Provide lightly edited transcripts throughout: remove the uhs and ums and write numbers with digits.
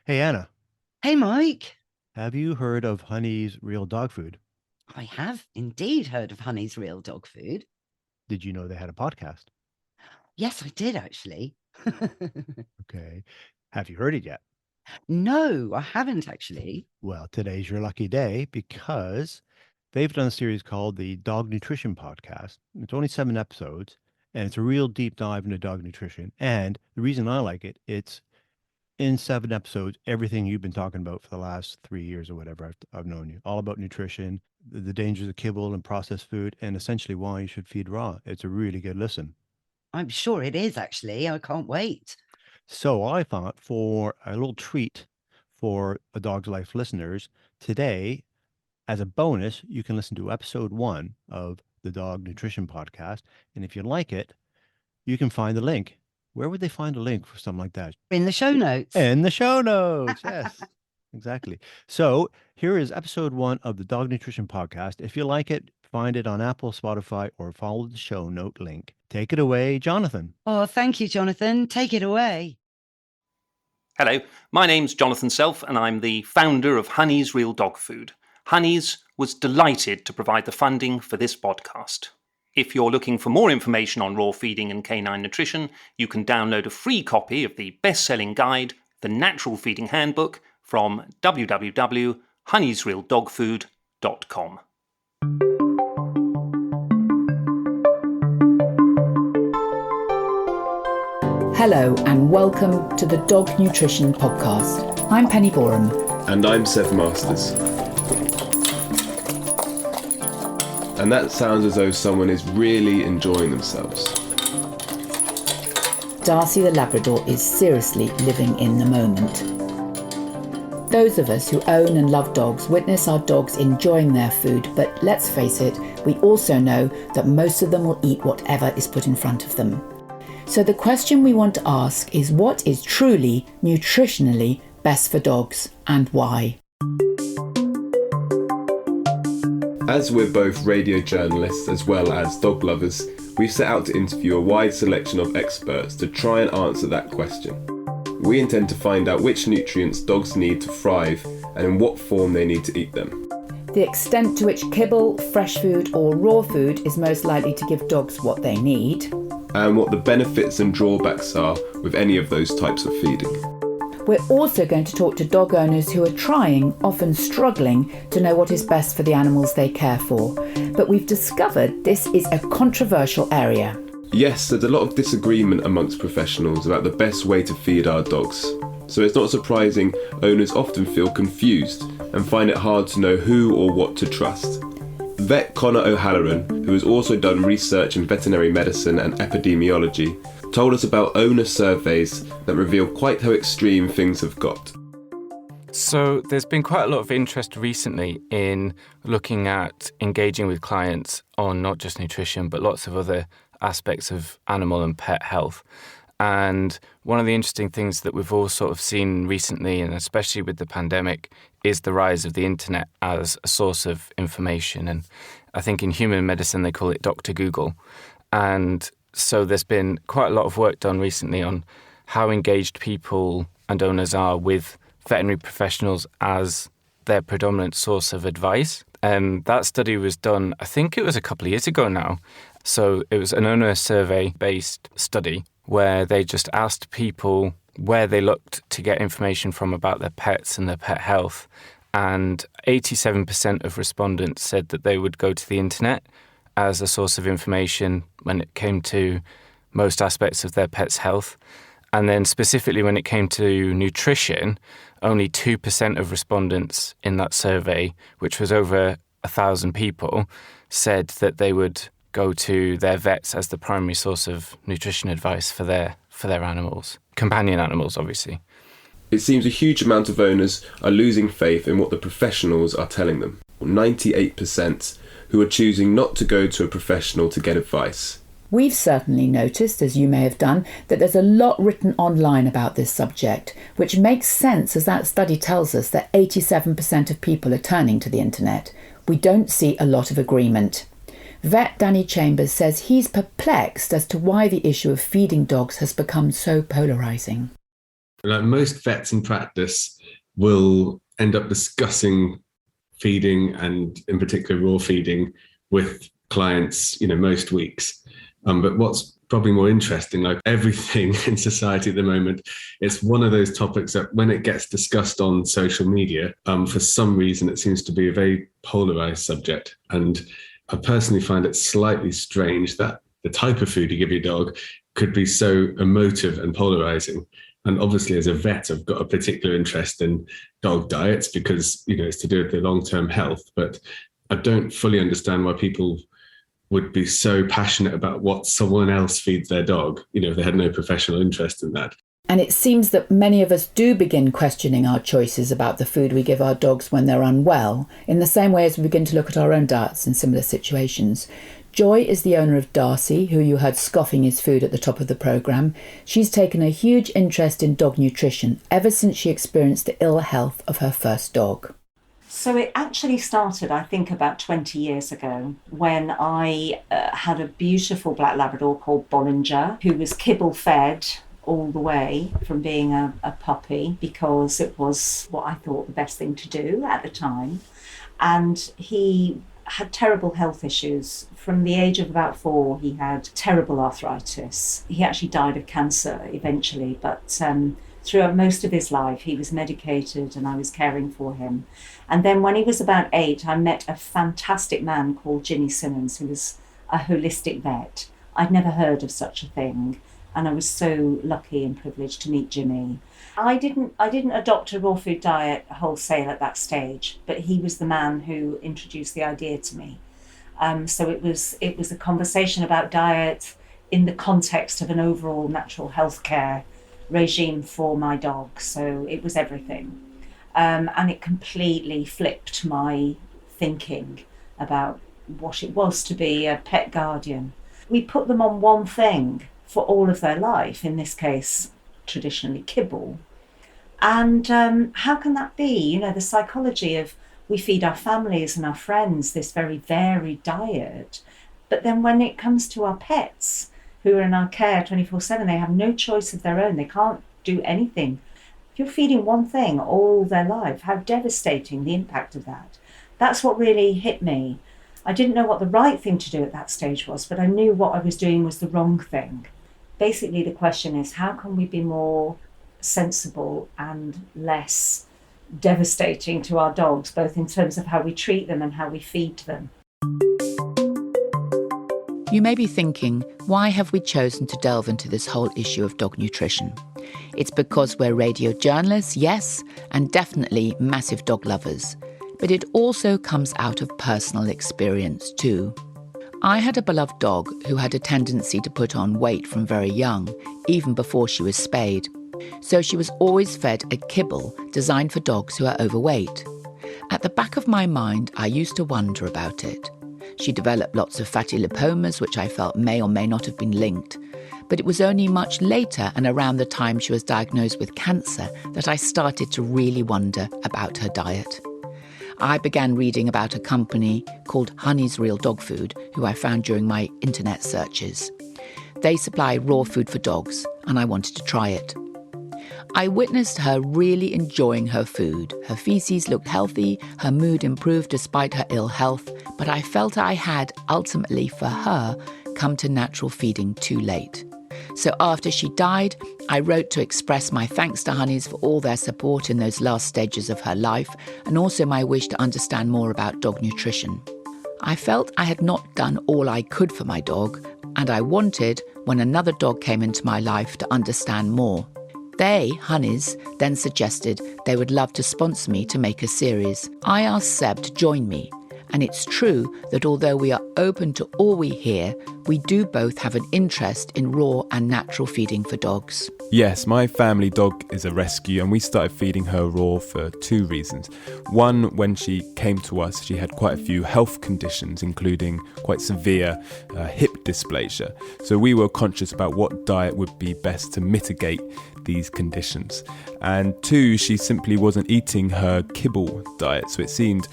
Hey, Anna, Hey, Mike. have you heard of Honey's Real Dog Food? I have indeed heard of Honey's Real Dog Food. Did you know they had a podcast? Yes, I did actually. Okay. Have you heard it yet? No, I haven't actually. Well, today's your lucky day because they've done a series called the Dog Nutrition Podcast. It's only 7 episodes, and it's a real deep dive into dog nutrition. And the reason I like it, it's in 7 episodes, everything you've been talking about for the last 3 years or whatever I've known you, all about nutrition, the dangers of kibble and processed food, and essentially why you should feed raw. It's a really good listen. I'm sure it is actually. I can't wait. So I thought for a little treat for A Dog's Life listeners, today, as a bonus, you can listen to episode 1 of the Dog Nutrition Podcast. And if you like it, you can find the link. Where would they find a link for something like that? In the show notes. In the show notes. Yes, exactly. So here is episode 1 of the Dog Nutrition Podcast. If you like it, find it on Apple, Spotify, or follow the show note link. Take it away, Jonathan. Oh, thank you, Jonathan. Take it away. Hello, my name's Jonathan Self and I'm the founder of Honey's Real Dog Food. Honey's was delighted to provide the funding for this podcast. If you're looking for more information on raw feeding and canine nutrition, you can download a free copy of the best-selling guide, The Natural Feeding Handbook, from www.honeysrealdogfood.com. Hello and welcome to the Dog Nutrition Podcast. I'm Penny Boreham. And I'm Seth Masters. And that sounds as though someone is really enjoying themselves. Darcy the Labrador is seriously living in the moment. Those of us who own and love dogs witness our dogs enjoying their food, but let's face it, we also know that most of them will eat whatever is put in front of them. So the question we want to ask is, what is truly nutritionally best for dogs and why? As we're both radio journalists as well as dog lovers, we've set out to interview a wide selection of experts to try and answer that question. We intend to find out which nutrients dogs need to thrive and in what form they need to eat them. The extent to which kibble, fresh food or raw food is most likely to give dogs what they need. And what the benefits and drawbacks are with any of those types of feeding. We're also going to talk to dog owners who are trying, often struggling, to know what is best for the animals they care for. But we've discovered this is a controversial area. Yes, there's a lot of disagreement amongst professionals about the best way to feed our dogs. So it's not surprising owners often feel confused and find it hard to know who or what to trust. Vet Conor O'Halloran, who has also done research in veterinary medicine and epidemiology, told us about owner surveys that reveal quite how extreme things have got. So there's been quite a lot of interest recently in looking at engaging with clients on not just nutrition, but lots of other aspects of animal and pet health. And one of the interesting things that we've all sort of seen recently, and especially with the pandemic, is the rise of the internet as a source of information. And I think in human medicine, they call it Dr. Google. And so there's been quite a lot of work done recently on how engaged people and owners are with veterinary professionals as their predominant source of advice. And that study was done, I think it was a couple of years ago now. So it was an owner survey-based study where they just asked people where they looked to get information from about their pets and their pet health. And 87% of respondents said that they would go to the internet as a source of information when it came to most aspects of their pet's health. And then specifically when it came to nutrition, only 2% of respondents in that survey, which was over 1,000 people, said that they would go to their vets as the primary source of nutrition advice for their animals, companion animals, obviously. It seems a huge amount of owners are losing faith in what the professionals are telling them. 98% who are choosing not to go to a professional to get advice. We've certainly noticed, as you may have done, that there's a lot written online about this subject, which makes sense as that study tells us that 87% of people are turning to the internet. We don't see a lot of agreement. Vet Danny Chambers says he's perplexed as to why the issue of feeding dogs has become so polarising. Like most vets in practice, will end up discussing feeding, and in particular raw feeding, with clients, most weeks. But what's probably more interesting, like everything in society at the moment, it's one of those topics that when it gets discussed on social media, for some reason, it seems to be a very polarized subject. And I personally find it slightly strange that the type of food you give your dog could be so emotive and polarizing. And obviously, as a vet, I've got a particular interest in dog diets because, it's to do with their long-term health. But I don't fully understand why people would be so passionate about what someone else feeds their dog, if they had no professional interest in that. And it seems that many of us do begin questioning our choices about the food we give our dogs when they're unwell, in the same way as we begin to look at our own diets in similar situations. Joy is the owner of Darcy, who you heard scoffing his food at the top of the programme. She's taken a huge interest in dog nutrition ever since she experienced the ill health of her first dog. So it actually started, I think, about 20 years ago when I had a beautiful black Labrador called Bollinger, who was kibble fed all the way from being a puppy because it was what I thought the best thing to do at the time. And he had terrible health issues. From the age of about 4, he had terrible arthritis. He actually died of cancer eventually, but throughout most of his life, he was medicated and I was caring for him. And then when he was about 8, I met a fantastic man called Ginny Simmons, who was a holistic vet. I'd never heard of such a thing. And I was so lucky and privileged to meet Jimmy. I didn't adopt a raw food diet wholesale at that stage, but he was the man who introduced the idea to me. So it was a conversation about diet in the context of an overall natural healthcare regime for my dog. So it was everything. And it completely flipped my thinking about what it was to be a pet guardian. We put them on one thing for all of their life, in this case, traditionally kibble. And how can that be? The psychology of we feed our families and our friends this very varied diet, but then when it comes to our pets who are in our care 24/7, they have no choice of their own. They can't do anything. If you're feeding one thing all their life, how devastating the impact of that. That's what really hit me. I didn't know what the right thing to do at that stage was, but I knew what I was doing was the wrong thing. Basically, the question is, how can we be more sensible and less devastating to our dogs, both in terms of how we treat them and how we feed them? You may be thinking, why have we chosen to delve into this whole issue of dog nutrition? It's because we're radio journalists, yes, and definitely massive dog lovers. But it also comes out of personal experience too. I had a beloved dog who had a tendency to put on weight from very young, even before she was spayed. So she was always fed a kibble designed for dogs who are overweight. At the back of my mind, I used to wonder about it. She developed lots of fatty lipomas, which I felt may or may not have been linked. But it was only much later and around the time she was diagnosed with cancer that I started to really wonder about her diet. I began reading about a company called Honey's Real Dog Food, who I found during my internet searches. They supply raw food for dogs, and I wanted to try it. I witnessed her really enjoying her food. Her feces looked healthy, her mood improved despite her ill health, but I felt I had, ultimately for her, come to natural feeding too late. So after she died, I wrote to express my thanks to Honeys for all their support in those last stages of her life, and also my wish to understand more about dog nutrition. I felt I had not done all I could for my dog, and I wanted, when another dog came into my life, to understand more. They, Honeys, then suggested they would love to sponsor me to make a series. I asked Seb to join me, and it's true that although we are open to all we hear, we do both have an interest in raw and natural feeding for dogs. Yes, my family dog is a rescue, and we started feeding her raw for 2 reasons. One, when she came to us, she had quite a few health conditions, including quite severe hip dysplasia. So we were conscious about what diet would be best to mitigate these conditions. And 2, she simply wasn't eating her kibble diet, so it seemed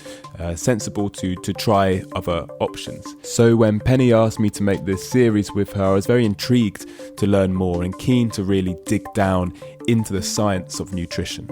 sensible to try other options. So when Penny asked me to make this series with her, I was very intrigued to learn more and keen to really dig down into the science of nutrition.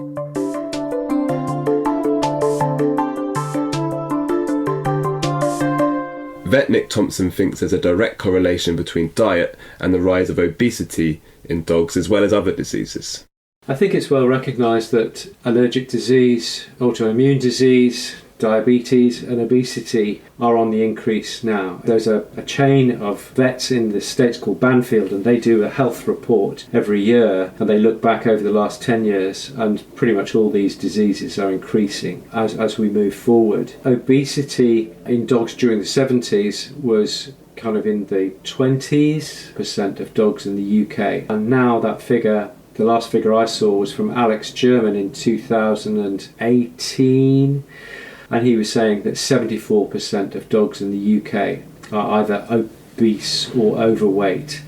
Vet Nick Thompson thinks there's a direct correlation between diet and the rise of obesity in dogs as well as other diseases. I think it's well recognised that allergic disease, autoimmune disease, diabetes and obesity are on the increase now. There's a chain of vets in the States called Banfield, and they do a health report every year, and they look back over the last 10 years, and pretty much all these diseases are increasing as we move forward. Obesity in dogs during the 70s was kind of in the 20% of dogs in the UK, and now that figure, the last figure I saw was from Alex German in 2018, and he was saying that 74% of dogs in the UK are either obese or overweight.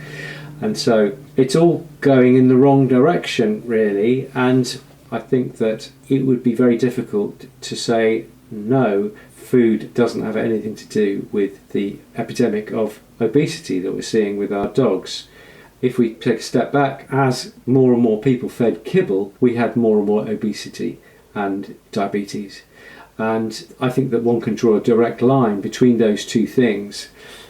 And so it's all going in the wrong direction, really, and I think that it would be very difficult to say no, food doesn't have anything to do with the epidemic of obesity that we're seeing with our dogs. If we take a step back, as more and more people fed kibble, we had more and more obesity and diabetes. And I think that one can draw a direct line between those two things,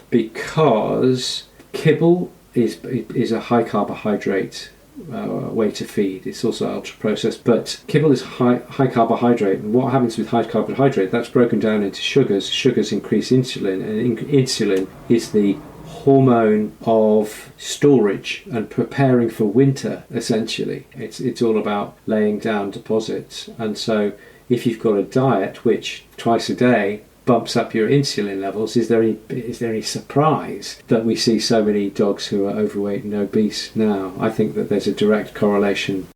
because kibble is a high carbohydrate way to feed. It's also ultra processed, but kibble is high carbohydrate. And what happens with high carbohydrate? That's broken down into sugars. Sugars increase insulin, and insulin is the hormone of storage and preparing for winter. Essentially, it's all about laying down deposits. And so if you've got a diet which twice a day bumps up your insulin levels, is there any surprise that we see so many dogs who are overweight and obese now? I think that there's a direct correlation.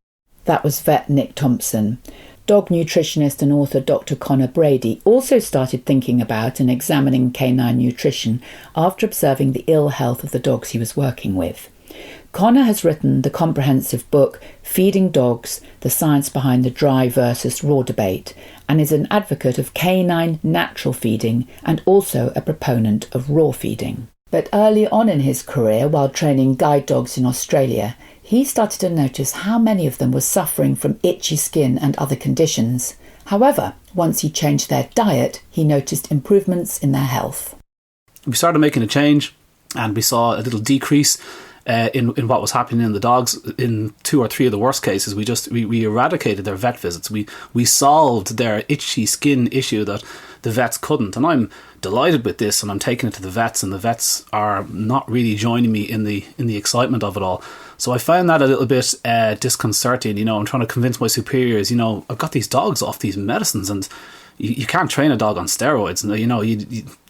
That was vet Nick Thompson. Dog nutritionist and author Dr. Connor Brady also started thinking about and examining canine nutrition after observing the ill health of the dogs he was working with. Connor has written the comprehensive book Feeding Dogs, the Science Behind the Dry versus Raw Debate, and is an advocate of canine natural feeding and also a proponent of raw feeding. But early on in his career, while training guide dogs in Australia, he started to notice how many of them were suffering from itchy skin and other conditions. However, once he changed their diet, he noticed improvements in their health. We started making a change, and we saw a little decrease in what was happening in the dogs. In 2 or 3 of the worst cases, we eradicated their vet visits. We solved their itchy skin issue that the vets couldn't, and I'm delighted with this, and I'm taking it to the vets, and the vets are not really joining me in the excitement of it all. So I found that a little bit disconcerting. I'm trying to convince my superiors, I've got these dogs off these medicines, and you can't train a dog on steroids. And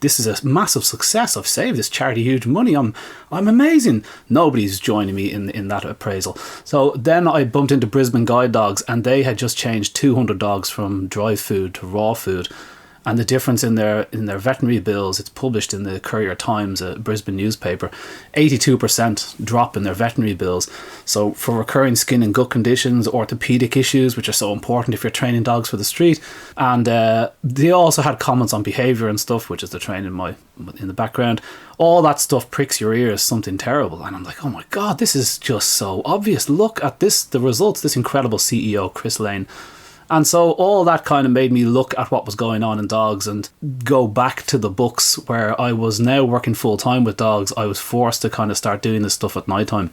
this is a massive success. I've saved this charity huge money. I'm amazing. Nobody's joining me in that appraisal. So then I bumped into Brisbane Guide Dogs, and they had just changed 200 dogs from dry food to raw food. And the difference in their veterinary bills, it's published in the Courier Times, a Brisbane newspaper, 82% drop in their veterinary bills. So for recurring skin and gut conditions, orthopedic issues, which are so important if you're training dogs for the street. And they also had comments on behaviour and stuff, which is the training in the background. All that stuff pricks your ears, something terrible. And I'm like, oh my God, this is just so obvious. Look at this, the results, this incredible CEO, Chris Lane. And so all that kind of made me look at what was going on in dogs and go back to the books where I was now working full time with dogs. I was forced to kind of start doing this stuff at night time.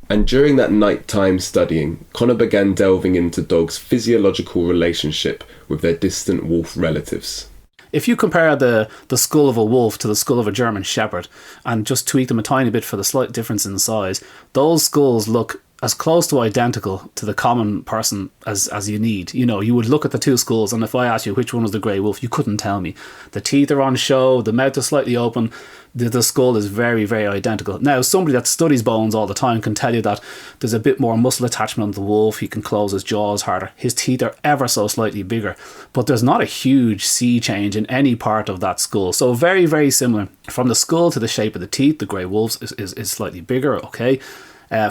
And during that nighttime studying, Connor began delving into dogs' physiological relationship with their distant wolf relatives. If you compare the skull of a wolf to the skull of a German Shepherd and just tweak them a tiny bit for the slight difference in size, those skulls look as close to identical to the common person as you need. You would look at the two skulls, and if I asked you which one was the grey wolf, you couldn't tell me. The teeth are on show, the mouth is slightly open, the skull is very, very identical. Now, somebody that studies bones all the time can tell you that there's a bit more muscle attachment on the wolf, he can close his jaws harder, his teeth are ever so slightly bigger, but there's not a huge sea change in any part of that skull. So very, very similar. From the skull to the shape of the teeth, the grey wolves is slightly bigger, okay?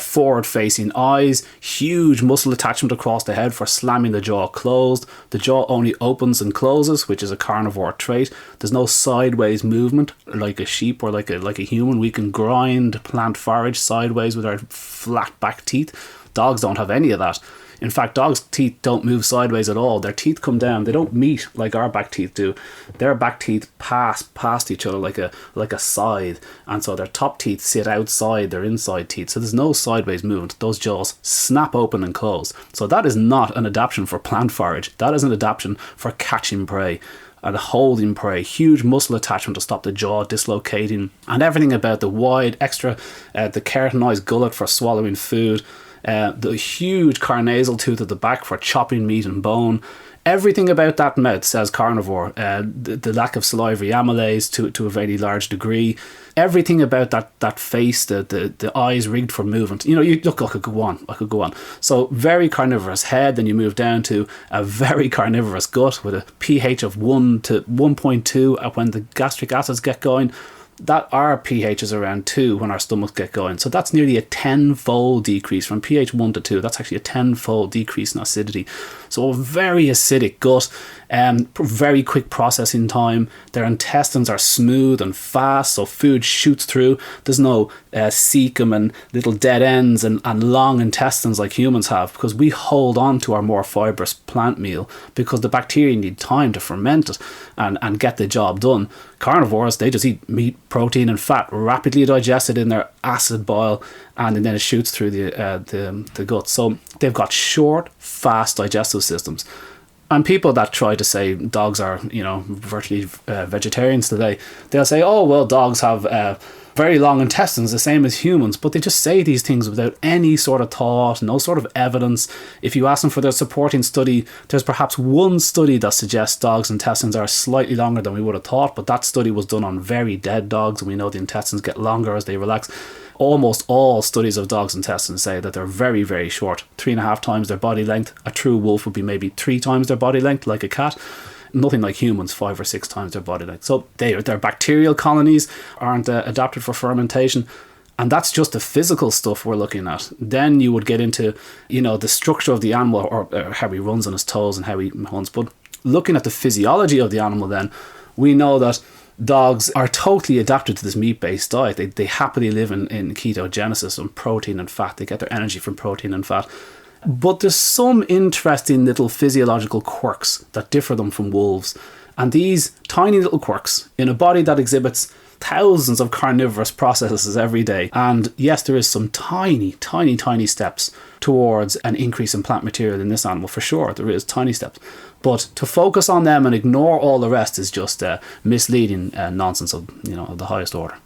Forward-facing eyes, huge muscle attachment across the head for slamming the jaw closed. The jaw only opens and closes, which is a carnivore trait. There's no sideways movement like a sheep or like a human. We can grind plant forage sideways with our flat back teeth. Dogs don't have any of that. In fact, dogs' teeth don't move sideways at all. Their teeth come down. They don't meet like our back teeth do. Their back teeth pass past each other like a scythe, and so their top teeth sit outside their inside teeth. So there's no sideways movement. Those jaws snap open and close. So that is not an adaptation for plant forage. That is an adaptation for catching prey and holding prey. Huge muscle attachment to stop the jaw dislocating, and everything about the wide extra the keratinized gullet for swallowing food, the huge carnasal tooth at the back for chopping meat and bone. Everything about that mouth says carnivore. The lack of salivary amylase to a very large degree. Everything about that face, the eyes rigged for movement. You look, I could go on. So very carnivorous head, then you move down to a very carnivorous gut with a pH of 1 to 1.2 when the gastric acids get going. That our pH is around 2 when our stomachs get going. So that's nearly a 10-fold decrease from pH 1 to 2. That's actually a 10-fold decrease in acidity. So a very acidic gut, very quick processing time. Their intestines are smooth and fast, so food shoots through. There's no cecum and little dead ends and long intestines like humans have, because we hold on to our more fibrous plant meal because the bacteria need time to ferment it and get the job done. Carnivores, they just eat meat, protein and fat, rapidly digested in their acid bile, and then it shoots through the gut. So they've got short, fast digestive systems. And people that try to say dogs are, virtually vegetarians today, they'll say, oh, well, dogs have very long intestines, the same as humans, but they just say these things without any sort of thought, no sort of evidence. If you ask them for their supporting study, there's perhaps one study that suggests dogs' intestines are slightly longer than we would have thought, but that study was done on very dead dogs, and we know the intestines get longer as they relax. Almost all studies of dogs' intestines say that they're very, very short, 3.5 times their body length. A true wolf would be maybe 3 times their body length, like a cat. Nothing like humans, 5 or 6 times their body length. So their bacterial colonies aren't adapted for fermentation. And that's just the physical stuff we're looking at. Then you would get into, the structure of the animal, or how he runs on his toes and how he hunts. But looking at the physiology of the animal then, we know that dogs are totally adapted to this meat-based diet. They happily live in ketogenesis on protein and fat. They get their energy from protein and fat. But there's some interesting little physiological quirks that differ them from wolves. And these tiny little quirks in a body that exhibits thousands of carnivorous processes every day. And yes, there is some tiny, tiny, tiny steps towards an increase in plant material in this animal. For sure, there is tiny steps. But to focus on them and ignore all the rest is just misleading nonsense of the highest order.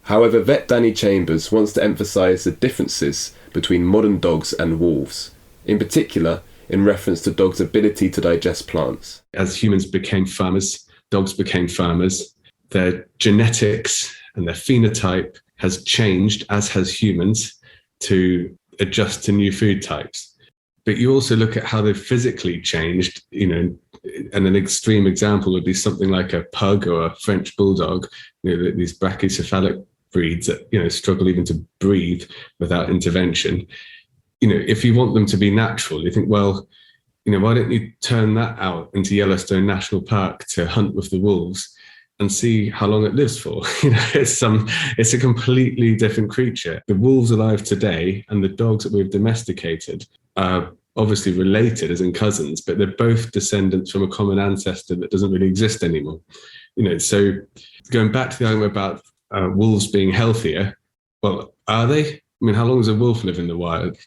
However, vet Danny Chambers wants to emphasise the differences between modern dogs and wolves, in particular in reference to dogs' ability to digest plants. As humans became farmers, dogs became farmers. Their genetics and their phenotype has changed, as has humans, to adjust to new food types. But you also look at how they've physically changed, and an extreme example would be something like a pug or a French bulldog, these brachycephalic breeds that, struggle even to breathe without intervention. If you want them to be natural, you think, well, why don't you turn that out into Yellowstone National Park to hunt with the wolves and see how long it lives for? It's a completely different creature. The wolves alive today and the dogs that we've domesticated are obviously related, as in cousins, but they're both descendants from a common ancestor that doesn't really exist anymore. So going back to the argument about wolves being healthier, well, are they? I mean, how long does a wolf live in the wild?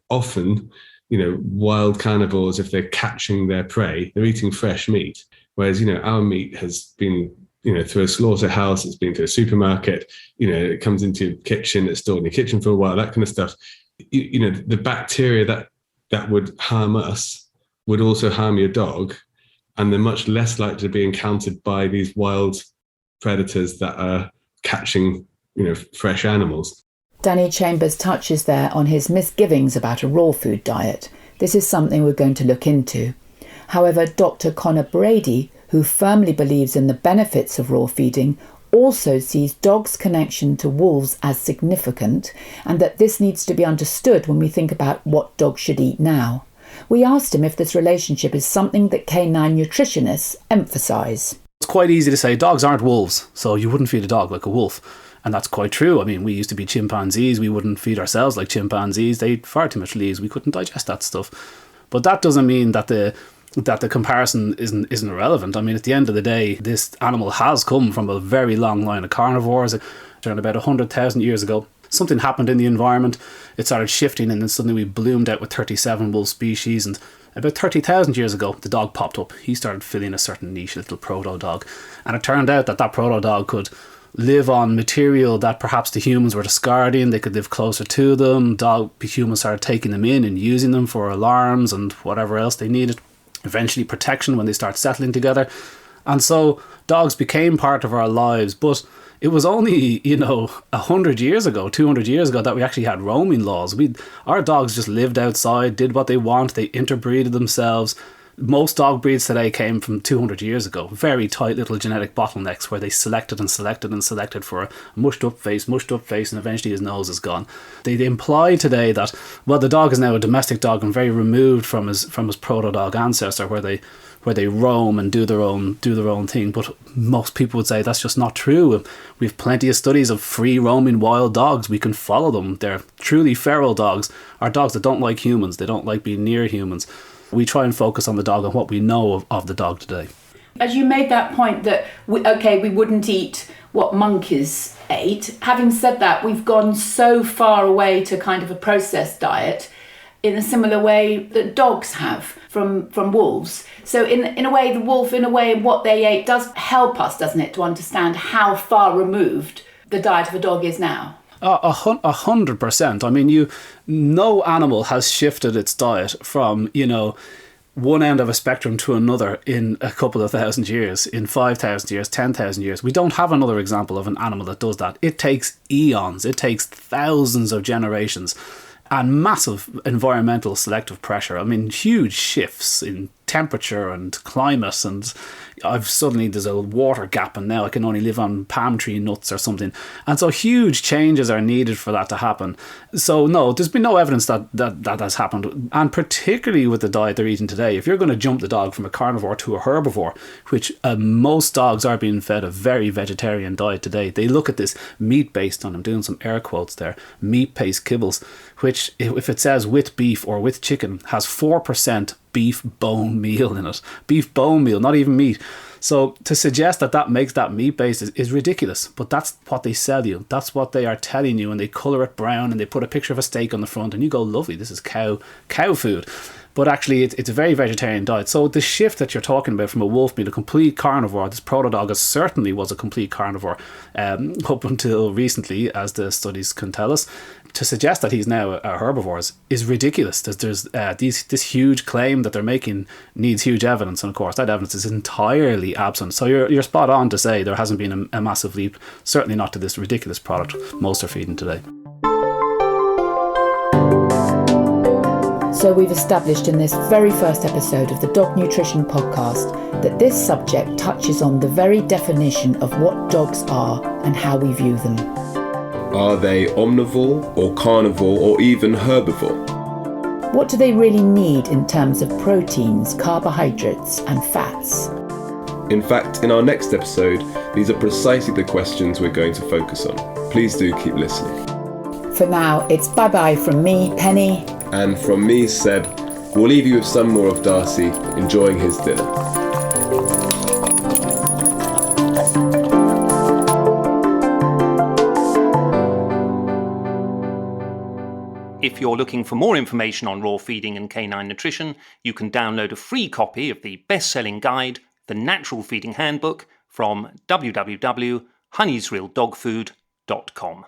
Often, wild carnivores, if they're catching their prey, they're eating fresh meat. Whereas, our meat has been, through a slaughterhouse, it's been to a supermarket, it comes into your kitchen, it's stored in your kitchen for a while, that kind of stuff. The bacteria that would harm us would also harm your dog, and they're much less likely to be encountered by these wild predators that are catching, fresh animals. Danny Chambers touches there on his misgivings about a raw food diet. This is something we're going to look into. However, Dr. Connor Brady, who firmly believes in the benefits of raw feeding, also sees dogs' connection to wolves as significant, and that this needs to be understood when we think about what dogs should eat now. We asked him if this relationship is something that canine nutritionists emphasise. It's quite easy to say dogs aren't wolves, so you wouldn't feed a dog like a wolf. And that's quite true. I mean, we used to be chimpanzees. We wouldn't feed ourselves like chimpanzees. They ate far too much leaves. We couldn't digest that stuff. But that doesn't mean that the comparison isn't relevant. I mean, at the end of the day, this animal has come from a very long line of carnivores. Around about 100,000 years ago, something happened in the environment. It started shifting, and then suddenly we bloomed out with 37 wolf species. And about 30,000 years ago, the dog popped up. He started filling a certain niche, a little proto-dog. And it turned out that proto-dog could live on material that perhaps the humans were discarding. They could live closer to them. Humans started taking them in and using them for alarms and whatever else they needed. Eventually protection when they start settling together. And so dogs became part of our lives. But it was only, 100 years ago, 200 years ago that we actually had roaming laws. Our dogs just lived outside, did what they want. They interbreeded themselves. Most dog breeds today came from 200 years ago. Very tight little genetic bottlenecks where they selected and selected and selected for a mushed up face, and eventually his nose is gone. They imply today that, well, the dog is now a domestic dog and very removed from his proto-dog ancestor where they roam and do their own thing. But most people would say that's just not true. We have plenty of studies of free roaming wild dogs. We can follow them. They're truly feral dogs. Are dogs that don't like humans. They don't like being near humans. We try and focus on the dog and what we know of the dog today. As you made that point that, we wouldn't eat what monkeys ate. Having said that, we've gone so far away to kind of a processed diet in a similar way that dogs have from wolves. So in a way, the wolf, what they ate does help us, doesn't it, to understand how far removed the diet of a dog is now. 100%. I mean, no animal has shifted its diet from, one end of a spectrum to another in a couple of thousand years, in 5,000 years, 10,000 years. We don't have another example of an animal that does that. It takes eons. It takes thousands of generations and massive environmental selective pressure. I mean, huge shifts in temperature and climate, and there's a water gap and now I can only live on palm tree nuts or something. And so huge changes are needed for that to happen. So no, there's been no evidence that has happened. And particularly with the diet they're eating today, if you're going to jump the dog from a carnivore to a herbivore, which most dogs are being fed a very vegetarian diet today, they look at this meat-based, and I'm doing some air quotes there, meat-based kibbles, which if it says with beef or with chicken, has 4% beef bone meal in it. Beef bone meal, not even meat. So to suggest that makes that meat-based is ridiculous. But that's what they sell you. That's what they are telling you. And they colour it brown and they put a picture of a steak on the front and you go, lovely, this is cow food. But actually, it's a very vegetarian diet. So the shift that you're talking about from a wolf being a complete carnivore, this proto-dog certainly was a complete carnivore up until recently, as the studies can tell us. To suggest that he's now a herbivore is ridiculous. There's this huge claim that they're making needs huge evidence, and of course that evidence is entirely absent. So you're spot on to say there hasn't been a massive leap, certainly not to this ridiculous product most are feeding today. So we've established in this very first episode of the Dog Nutrition Podcast that this subject touches on the very definition of what dogs are and how we view them. Are they omnivore or carnivore or even herbivore? What do they really need in terms of proteins, carbohydrates and fats? In fact, in our next episode, these are precisely the questions we're going to focus on. Please do keep listening. For now, it's bye-bye from me, Penny. And from me, Seb. We'll leave you with some more of Darcy enjoying his dinner. If you're looking for more information on raw feeding and canine nutrition, you can download a free copy of the best-selling guide, The Natural Feeding Handbook, from www.honeysrealdogfood.com.